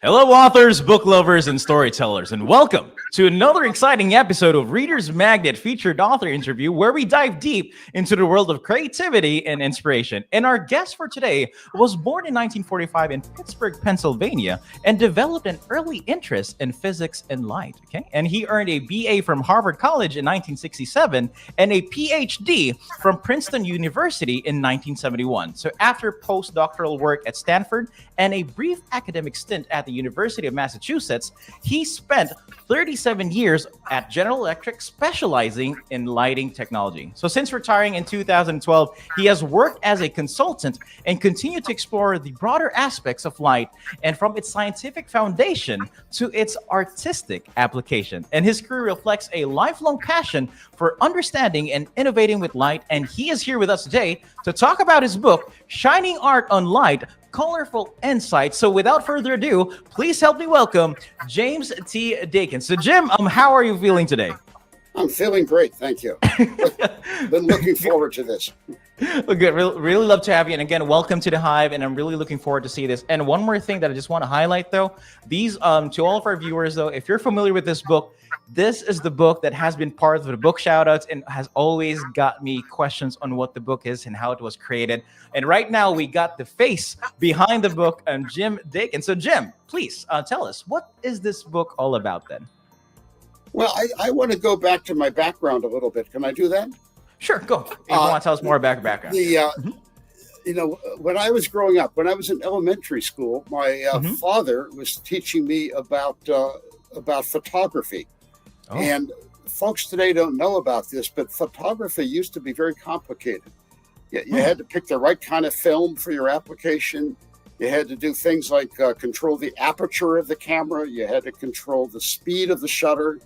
Hello, authors, book lovers, and storytellers, and welcome to another exciting episode of Reader's Magnet featured author interview, where we dive deep into the world of creativity and inspiration. And our guest for today was born in 1945 in Pittsburgh, Pennsylvania, and developed an early interest in physics and light. Okay, and he earned a BA from Harvard College in 1967 and a PhD from Princeton University in 1971. So after postdoctoral work at Stanford and a brief academic stint at the University of Massachusetts, he spent 37 years at General Electric specializing in lighting technology. So since retiring in 2012, he has worked as a consultant and continued to explore the broader aspects of light, and from its scientific foundation to its artistic application. And his career reflects a lifelong passion for understanding and innovating with light. And he is here with us today to talk about his book, Shining Art on Light, Colorful Insights. So without further ado, please help me welcome James T. Dakin. So Jim, how are you feeling today? I'm feeling great, thank you. Been looking forward to this. Well, good. Really love to have you. And again, welcome to the Hive. And I'm really looking forward to see this. And one more thing that I just want to highlight, though, these to all of our viewers, though, if you're familiar with this book, this is the book that has been part of the book shoutouts and has always got me questions on what the book is and how it was created. And right now, we got the face behind the book, Jim Dakin. So, Jim, please tell us, what is this book all about then? Well, I want to go back to my background a little bit. Can I do that? Sure, go. If you want to tell us more about your background. You know, when I was growing up, when I was in elementary school, my father was teaching me about photography. Oh. And folks today don't know about this, but photography used to be very complicated. You had to pick the right kind of film for your application. You had to do things like control the aperture of the camera. You had to control the speed of the shutter.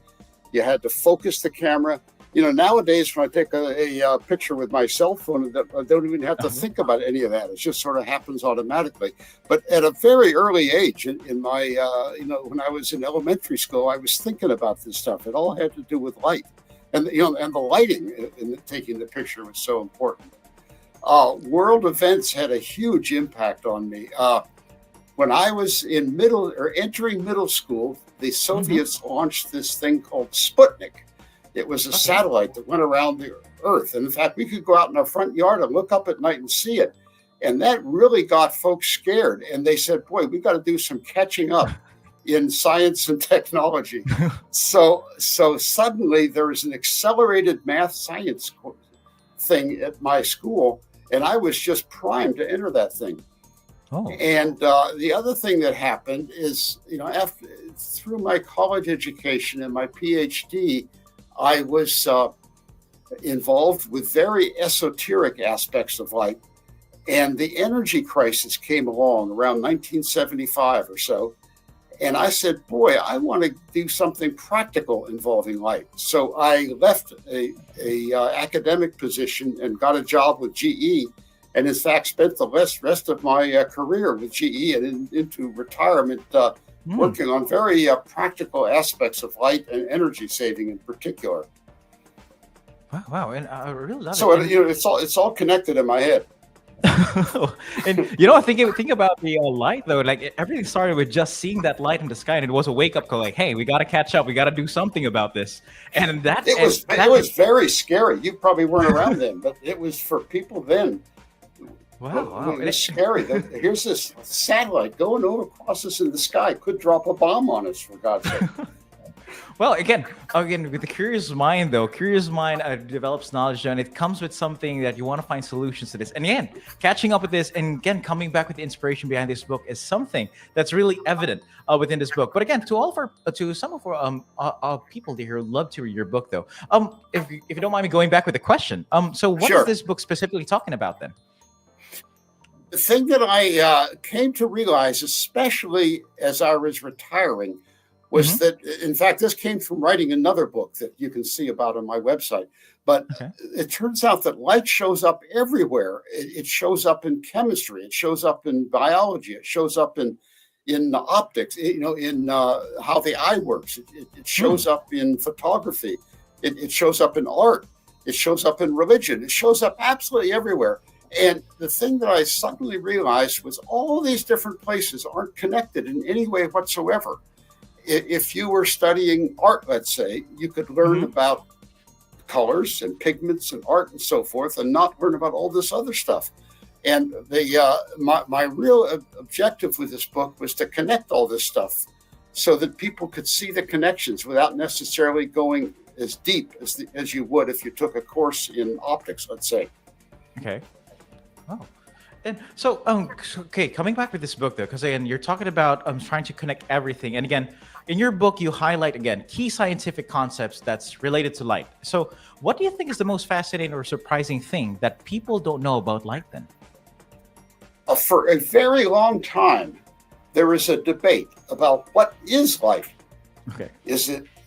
You had to focus the camera. You know, nowadays, when I take a picture with my cell phone, I don't even have to think about any of that. It just sort of happens automatically. But at a very early age, in my, when I was in elementary school, I was thinking about this stuff. It all had to do with light. And, and the lighting in taking the picture was so important. World events had a huge impact on me. When I was entering middle school, the Soviets launched this thing called Sputnik. It was a satellite that went around the Earth. And in fact, we could go out in our front yard and look up at night and see it. And that really got folks scared. And they said, boy, we got to do some catching up in science and technology. So suddenly there was an accelerated math science thing at my school. And I was just primed to enter that thing. Oh. And the other thing that happened is, through my college education and my PhD, I was involved with very esoteric aspects of light. And the energy crisis came along around 1975 or so. And I said, boy, I want to do something practical involving light. So I left a academic position and got a job with GE. And in fact, spent the rest of my career with GE and into retirement working on very practical aspects of light and energy saving in particular. Wow. And I really love it. So, it's all connected in my head. And think about the light though. Like everything started with just seeing that light in the sky, and it was a wake up call. Like, hey, we got to catch up. We got to do something about this. And it was very scary. You probably weren't around then, but it was for people then. Wow. It was scary. Here's this satellite going over across us in the sky. Could drop a bomb on us, for God's sake. Well, again, with the curious mind develops knowledge, and it comes with something that you want to find solutions to this. And again, catching up with this, and again, coming back with the inspiration behind this book is something that's really evident within this book. But again, to some of our people here who love to read your book, though, if you don't mind me going back with a question, so what is this book specifically talking about then? The thing that I came to realize, especially as I was retiring, was that, in fact, this came from writing another book that you can see about on my website. But it turns out that light shows up everywhere. It shows up in chemistry. It shows up in biology. It shows up in optics, in how the eye works. It shows up in photography. It shows up in art. It shows up in religion. It shows up absolutely everywhere. And the thing that I suddenly realized was all these different places aren't connected in any way whatsoever. If you were studying art, let's say, you could learn about colors and pigments and art and so forth, and not learn about all this other stuff. And my real objective with this book was to connect all this stuff so that people could see the connections without necessarily going as deep as you would if you took a course in optics, let's say. Okay. Oh. And so, okay, coming back with this book, though, because again, you're talking about trying to connect everything. And again, in your book, you highlight, again, key scientific concepts that's related to light. So what do you think is the most fascinating or surprising thing that people don't know about light then? For a very long time, there was a debate about what is light. Okay.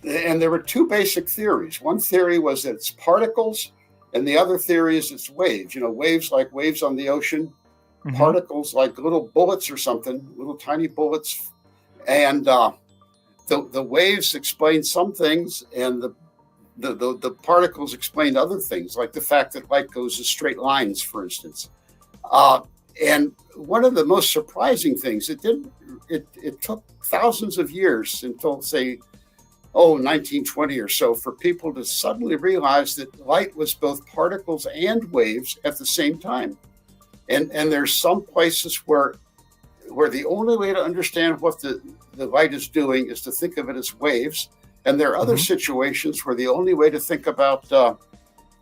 And there were two basic theories. One theory was that it's particles, and the other theory is it's waves. Waves like waves on the ocean, particles like little bullets or something, little tiny bullets. And the waves explain some things, and the particles explain other things, like the fact that light goes in straight lines, for instance. And one of the most surprising things, it took thousands of years until, say, 1920 or so, for people to suddenly realize that light was both particles and waves at the same time. And there's some places where the only way to understand what the light is doing is to think of it as waves. And there are other situations where the only way to think about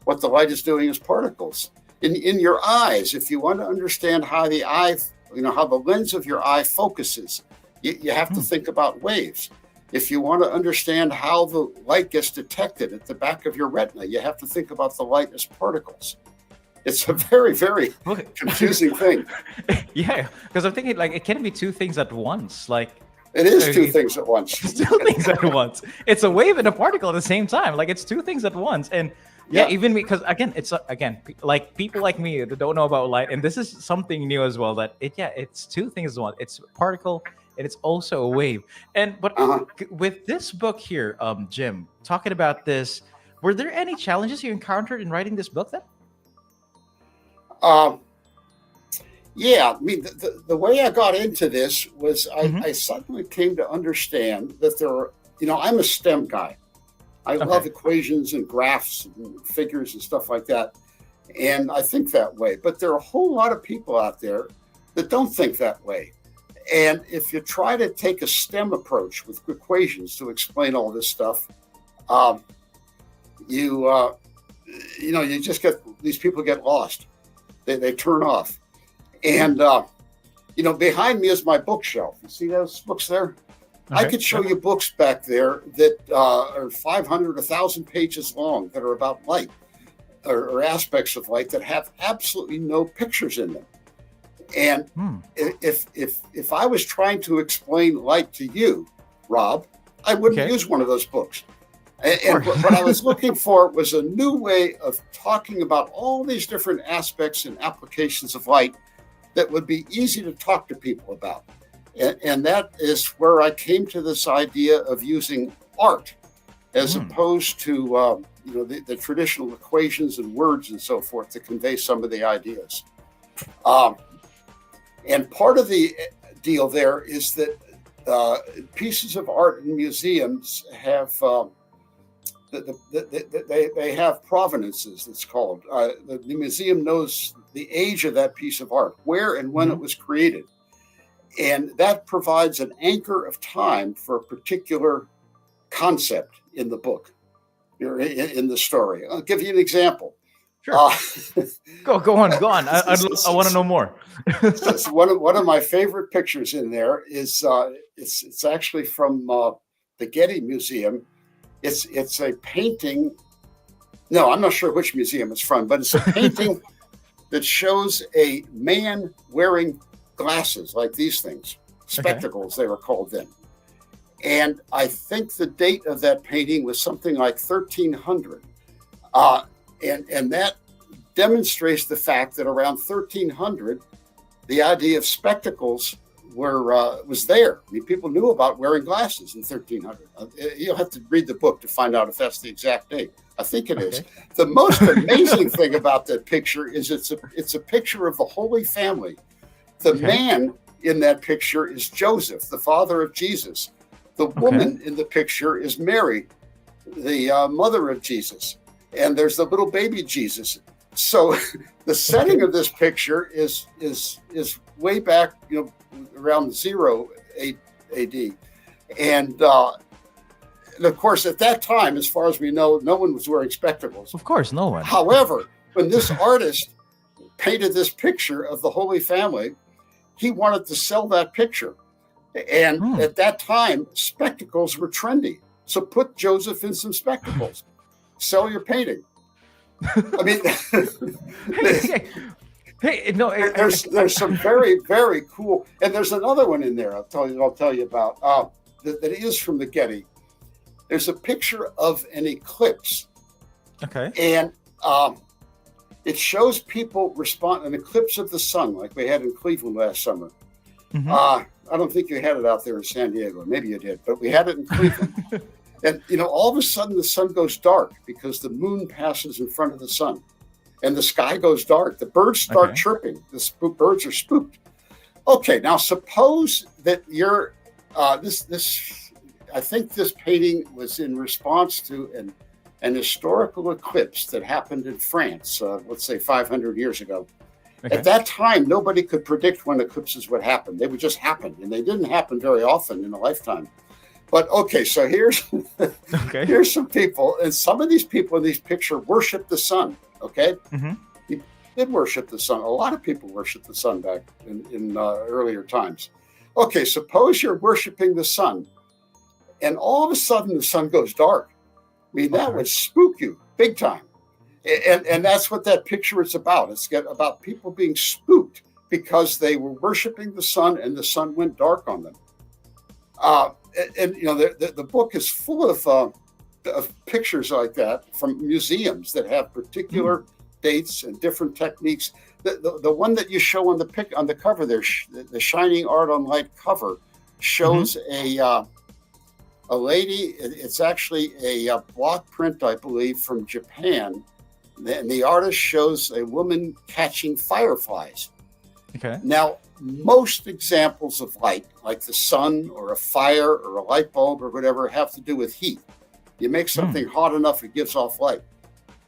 what the light is doing is particles. In your eyes, if you want to understand how the eye, how the lens of your eye focuses, you have to think about waves. If you want to understand how the light gets detected at the back of your retina, you have to think about the light as particles. It's a very, very confusing thing. Yeah, because I'm thinking, like, it can't be two things at once. Like, it is two things at once. It's two things at once. It's a wave and a particle at the same time. Like, it's two things at once. And yeah, even because again, it's like people like me that don't know about light, and this is something new as well. That it's two things at once. It's a particle and it's also a wave. But with this book here, Jim, talking about this, were there any challenges you encountered in writing this book then? Yeah, I mean, the way I got into this was I suddenly came to understand that there are, I'm a STEM guy. I love equations and graphs and figures and stuff like that. And I think that way. But there are a whole lot of people out there that don't think that way. And if you try to take a STEM approach with equations to explain all this stuff, you just get, these people get lost. They turn off. And, behind me is my bookshelf. You see those books there? I could show you books back there that are 500, 1,000 pages long that are about light or aspects of light that have absolutely no pictures in them. And if I was trying to explain light to you, Rob, I wouldn't use one of those books. And what I was looking for was a new way of talking about all these different aspects and applications of light that would be easy to talk to people about. And that is where I came to this idea of using art as opposed to the traditional equations and words and so forth to convey some of the ideas. And part of the deal there is that pieces of art in museums have they have provenances. It's called the museum knows the age of that piece of art, where and when it was created. And that provides an anchor of time for a particular concept in the book, in the story. I'll give you an example. Sure. Go on. I want to know more. So one of my favorite pictures in there is it's actually from the Getty Museum. It's a painting. No, I'm not sure which museum it's from, but it's a painting that shows a man wearing glasses like these things, spectacles they were called then. And I think the date of that painting was something like 1300. And that demonstrates the fact that around 1300, the idea of spectacles was there. I mean, people knew about wearing glasses in 1300. You'll have to read the book to find out if that's the exact date. I think it is. The most amazing thing about that picture is it's a picture of the Holy Family. The man in that picture is Joseph, the father of Jesus. The woman in the picture is Mary, the mother of Jesus. And there's the little baby Jesus. So the setting of this picture is way back, around 0 AD. And of course, at that time, as far as we know, no one was wearing spectacles. Of course, no one. However, when this artist painted this picture of the Holy Family, he wanted to sell that picture. And at that time, spectacles were trendy. So put Joseph in some spectacles. Sell your painting. I mean, there's some very, very cool, and there's another one in there. I'll tell you about that is from the Getty. There's a picture of an eclipse. Okay. And it shows people respond an eclipse of the sun, like we had in Cleveland last summer. I don't think you had it out there in San Diego. Maybe you did, but we had it in Cleveland. And, all of a sudden the sun goes dark because the moon passes in front of the sun and the sky goes dark. The birds start chirping. The birds are spooked. Okay, now suppose that you're I think this painting was in response to an historical eclipse that happened in France, let's say 500 years ago. At that time, nobody could predict when eclipses would happen. They would just happen, and they didn't happen very often in a lifetime. But so here's here's some people, and some of these people in these pictures worship the sun. He did worship the sun. A lot of people worship the sun back in earlier times. Okay, suppose you're worshiping the sun, and all of a sudden the sun goes dark. I mean, that would spook you big time. And that's what that picture is about. It's about people being spooked because they were worshiping the sun and the sun went dark on them. The book is full of pictures like that from museums that have particular dates and different techniques. The one that you show on the cover there, the Shining Art on Light cover, shows a lady. It's actually a block print, I believe, from Japan. And the artist shows a woman catching fireflies. Now, most examples of light, like the sun or a fire or a light bulb or whatever, have to do with heat. You make something hot enough, it gives off light.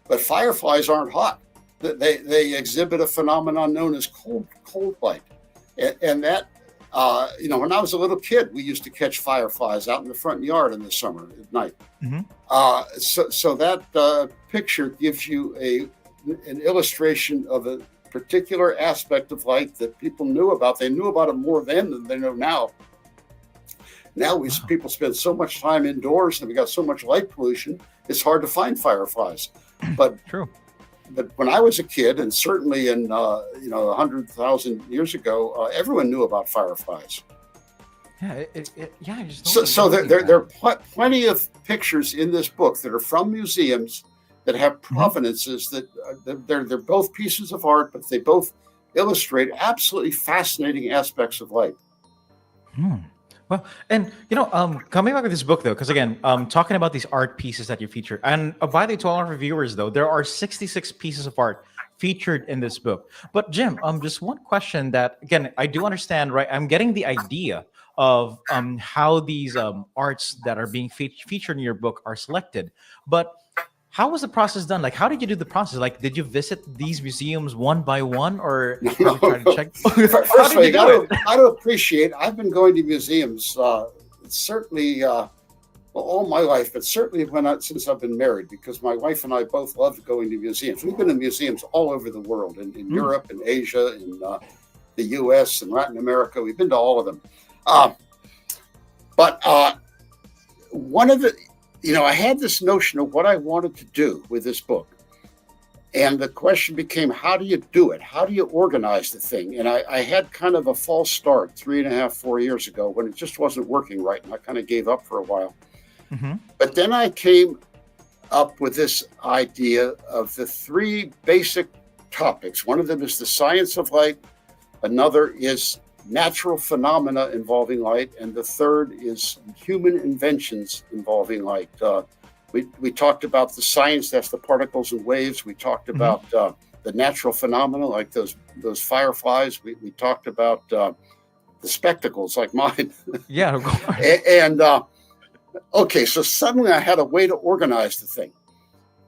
But fireflies aren't hot. They exhibit a phenomenon known as cold light. And that, when I was a little kid, we used to catch fireflies out in the front yard in the summer at night. So that picture gives you an illustration of a particular aspect of light that people knew about. They knew about it more then than they know now. Now people spend so much time indoors and we got so much light pollution, it's hard to find fireflies. But But when I was a kid, and certainly in 100,000 years ago, everyone knew about fireflies. So there are plenty of pictures in this book that are from museums that have provenances that they're both pieces of art, but they both illustrate absolutely fascinating aspects of light. Well, and coming back to this book though, because again, talking about these art pieces that you feature, and by the way, to all our viewers though, there are 66 pieces of art featured in this book. But Jim, just one question that again, I do understand, right? I'm getting the idea of how these arts that are being featured in your book are selected, but how was the process done? Like, how did you do the process? Like, did you visit these museums one by one, or try to check? First of all, you got to appreciate. I've been going to museums certainly all my life, but certainly since I've been married, because my wife and I both loved going to museums. We've been in museums all over the world, in Europe, in Asia, in the U.S., and Latin America. We've been to all of them. But one of the I had this notion of what I wanted to do with this book. And the question became, how do you do it? How do you organize the thing? And I had kind of a false start 3.5, 4 years ago when it just wasn't working right. And I kind of gave up for a while. But then I came up with this idea of the 3 basic topics. One of them is the science of light. Another is natural phenomena involving light, and the third is human inventions involving light. We talked about the science, that's the particles and waves. We talked about the natural phenomena, like those fireflies. We talked about the spectacles, like mine. Yeah, of course. And okay, so suddenly I had a way to organize the thing.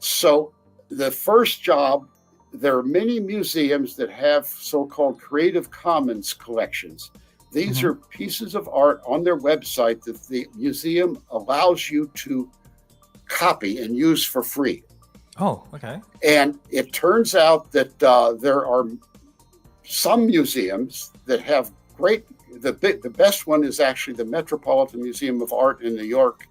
So the first job, there are many museums that have so-called Creative Commons collections. These are pieces of art on their website that the museum allows you to copy and use for free. Oh, okay. And it turns out that there are some museums that have great, the best one is actually the Metropolitan Museum of Art in New York.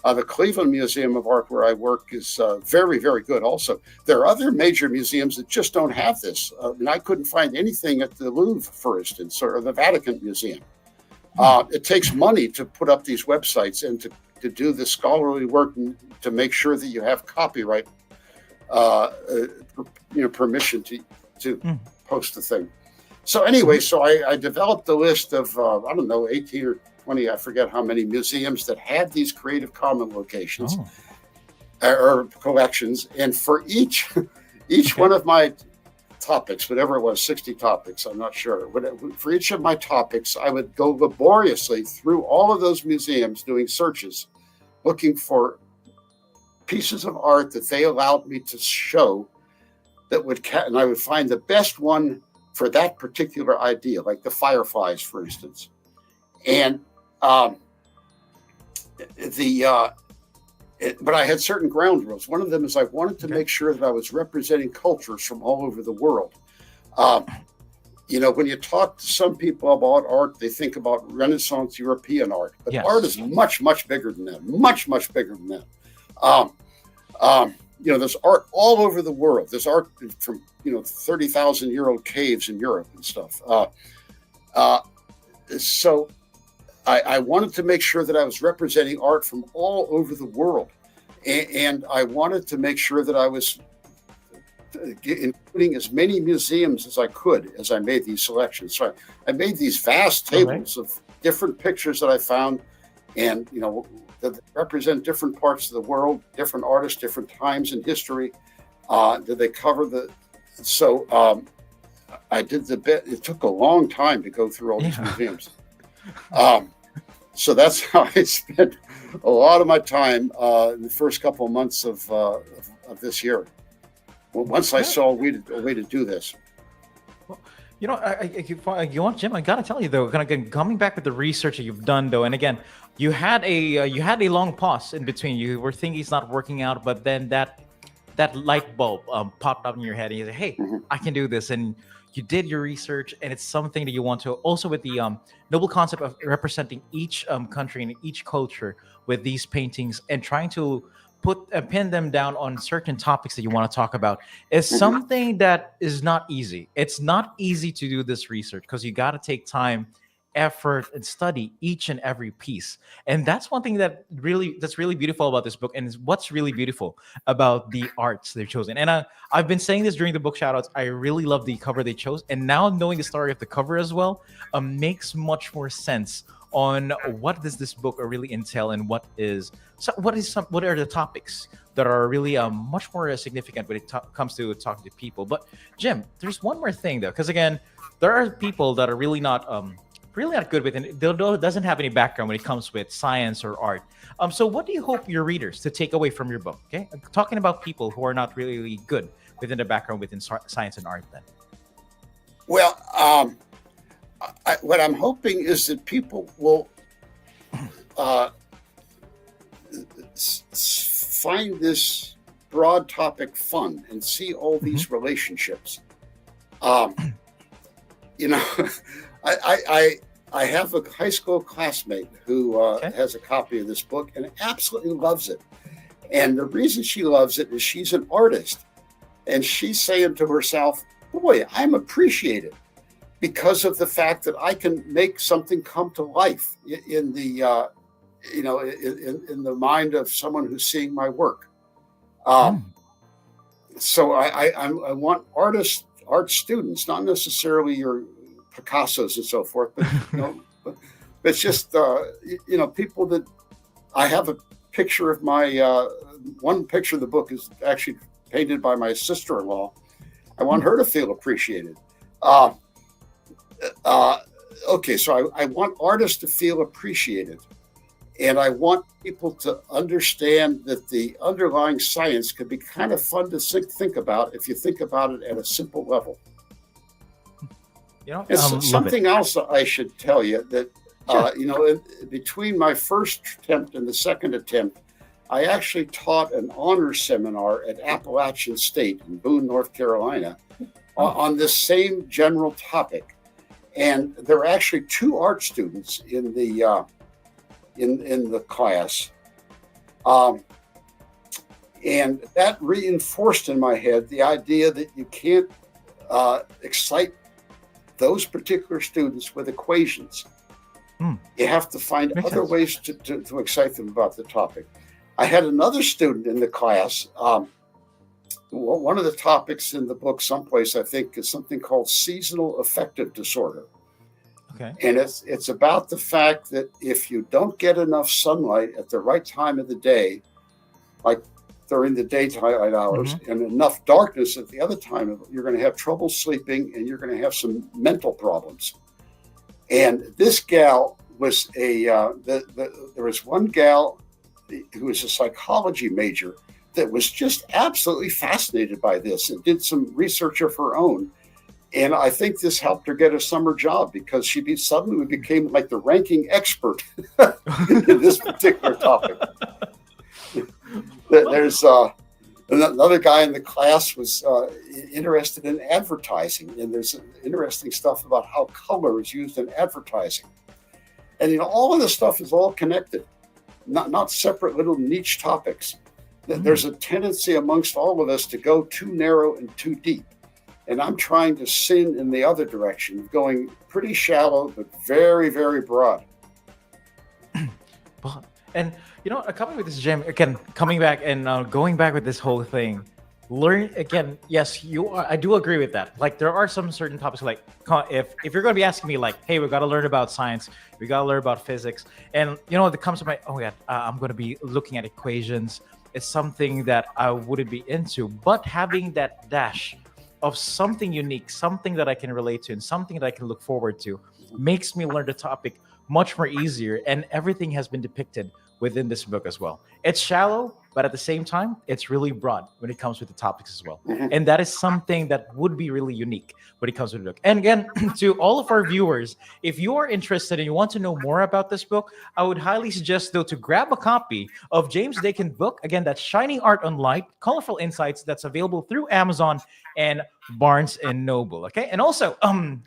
The Cleveland Museum of Art, where I work, is very, very good also. There are other major museums that just don't have this. And I couldn't find anything at the Louvre, for instance, or the Vatican Museum. It takes money to put up these websites and to do the scholarly work and to make sure that you have copyright permission to post the thing. So anyway, so I developed a list of, 18 or 20, I forget how many museums that had these Creative Commons locations or collections. And for each one of my topics, whatever it was, 60 topics, I'm not sure. For each of my topics, I would go laboriously through all of those museums doing searches, looking for pieces of art that they allowed me to show that and I would find the best one for that particular idea, like the fireflies, for instance. And but I had certain ground rules. One of them is I wanted to make sure that I was representing cultures from all over the world. When you talk to some people about art, they think about Renaissance European art, but art is much, much bigger than that. Much, much bigger than that. There's art all over the world. There's art from 30,000-year-old caves in Europe and stuff. So I wanted to make sure that I was representing art from all over the world. And I wanted to make sure that I was including as many museums as I could as I made these selections. So I made these vast tables of different pictures that I found and, that represent different parts of the world, different artists, different times in history. Did they cover I did the bit. It took a long time to go through all these museums. So that's how I spent a lot of my time in the first couple of months of this year. Once I saw a way to do this. Well, Jim, I gotta tell you though, coming back with the research that you've done though, and again, you had a long pause in between. You were thinking it's not working out, but then that light bulb popped up in your head, and you said, "Hey, I can do this." And you did your research, and it's something that you want to also with the noble concept of representing each country and each culture with these paintings and trying to pin them down on certain topics that you want to talk about is something that is not easy. It's not easy to do this research because you got to take time, effort, and study each and every piece. And that's one thing that's really beautiful about this book, and is what's really beautiful about the arts they've chosen. And I've been saying this during the book shoutouts. I really love the cover they chose, and now knowing the story of the cover as well makes much more sense on what does this book really entail, and what are the topics that are really much more significant when it comes to talking to people. But Jim, there's one more thing though, because again, there are people that are really not good with it. Doesn't have any background when it comes with science or art. So what do you hope your readers to take away from your book? Okay, I'm talking about people who are not really good within the background within science and art. Then, well, what I'm hoping is that people will find this broad topic fun and see all these relationships. I have a high school classmate who has a copy of this book and absolutely loves it. And the reason she loves it is she's an artist. And she's saying to herself, boy, I'm appreciated because of the fact that I can make something come to life in the in the mind of someone who's seeing my work. So I want art students, not necessarily your Picassos and so forth. But, but it's just, people that I have a picture of my, one picture of the book is actually painted by my sister-in-law. I want her to feel appreciated. Okay, so I want artists to feel appreciated. And I want people to understand that the underlying science can be kind of fun to think about if you think about it at a simple level. Something else I should tell you that, Sure. between my first attempt and the second attempt, I actually taught an honors seminar at Appalachian State in Boone, North Carolina, on this same general topic. And there were actually 2 art students in the in the class, and that reinforced in my head the idea that you can't excite those particular students with equations. You have to find Makes other sense. ways to excite them about the topic. I had another student in the class. One of the topics in the book someplace, I think, is something called seasonal affective disorder. Okay. And it's about the fact that if you don't get enough sunlight at the right time of the day, like during the daytime hours, and enough darkness at the other time, you're going to have trouble sleeping and you're going to have some mental problems. And this gal was there was one gal who was a psychology major that was just absolutely fascinated by this and did some research of her own. And I think this helped her get a summer job because she suddenly became like the ranking expert in this particular topic. There's another guy in the class was interested in advertising, and there's interesting stuff about how color is used in advertising. And all of this stuff is all connected, not separate little niche topics. There's a tendency amongst all of us to go too narrow and too deep. And I'm trying to sin in the other direction, going pretty shallow, but very, very broad. And coming with this, Jim, again, coming back and going back with this whole thing, learn again. Yes, you are. I do agree with that. Like, there are some certain topics, like if you're going to be asking me, like, hey, we got to learn about science, we got to learn about physics, and that comes to my, oh yeah, I'm going to be looking at equations. It's something that I wouldn't be into, but having that dash of something unique, something that I can relate to, and something that I can look forward to, makes me learn the topic much more easier. And everything has been depicted within this book as well. It's shallow, but at the same time, it's really broad when it comes with the topics as well. And that is something that would be really unique when it comes to the book. And again, to all of our viewers, if you are interested and you want to know more about this book, I would highly suggest, though, to grab a copy of James Dakin's book. Again, that's Shining Art on Light, Colorful Insights, that's available through Amazon and Barnes and Noble. Okay. And also,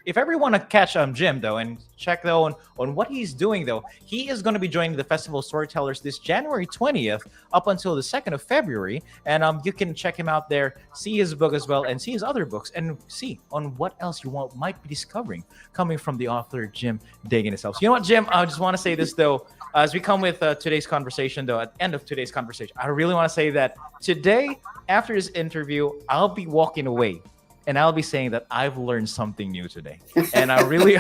if ever you want to catch Jim, though, and check though on what he's doing, though, he is going to be joining the Festival of Storytellers this January 20th up until the 2nd of February. And you can check him out there, see his book as well, and see his other books, and see on what else you might be discovering coming from the author Jim Dakin himself. So, you know what, Jim? I just want to say this, though, as we come with today's conversation, though, at the end of today's conversation, I really want to say that today, after this interview, I'll be walking away and I'll be saying that I've learned something new today. And I really,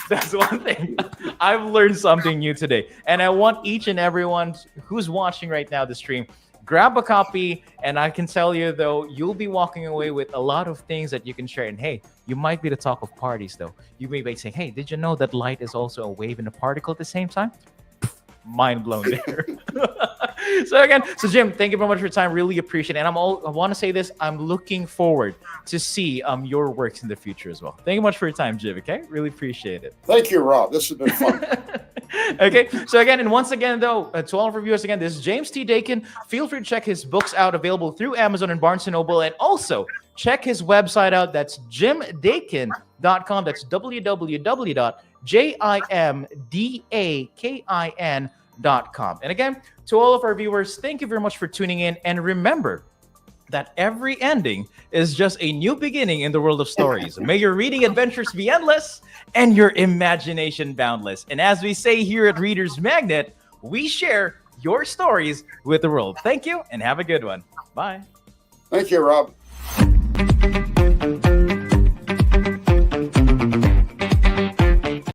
that's one thing. I've learned something new today. And I want each and everyone who's watching right now the stream, grab a copy. And I can tell you, though, you'll be walking away with a lot of things that you can share. And hey, you might be the talk of parties, though. You may be saying, hey, did you know that light is also a wave and a particle at the same time? Mind blown there. So Jim, thank you very much for your time. Really appreciate it. And I want to say this, I'm looking forward to see your works in the future as well. Thank you much for your time, Jim. Okay, really appreciate it. Thank you, Rob. This has been fun. Okay, so again, and once again, though, to all of our viewers, again, this is James T. Dakin. Feel free to check his books out, available through Amazon and Barnes & Noble, and also check his website out. That's jimdakin.com. That's www.jimdakin.com. And again, to all of our viewers, thank you very much for tuning in. And remember that every ending is just a new beginning in the world of stories. May your reading adventures be endless and your imagination boundless. And as we say here at Reader's Magnet, we share your stories with the world. Thank you and have a good one. Bye. Thank you, Rob.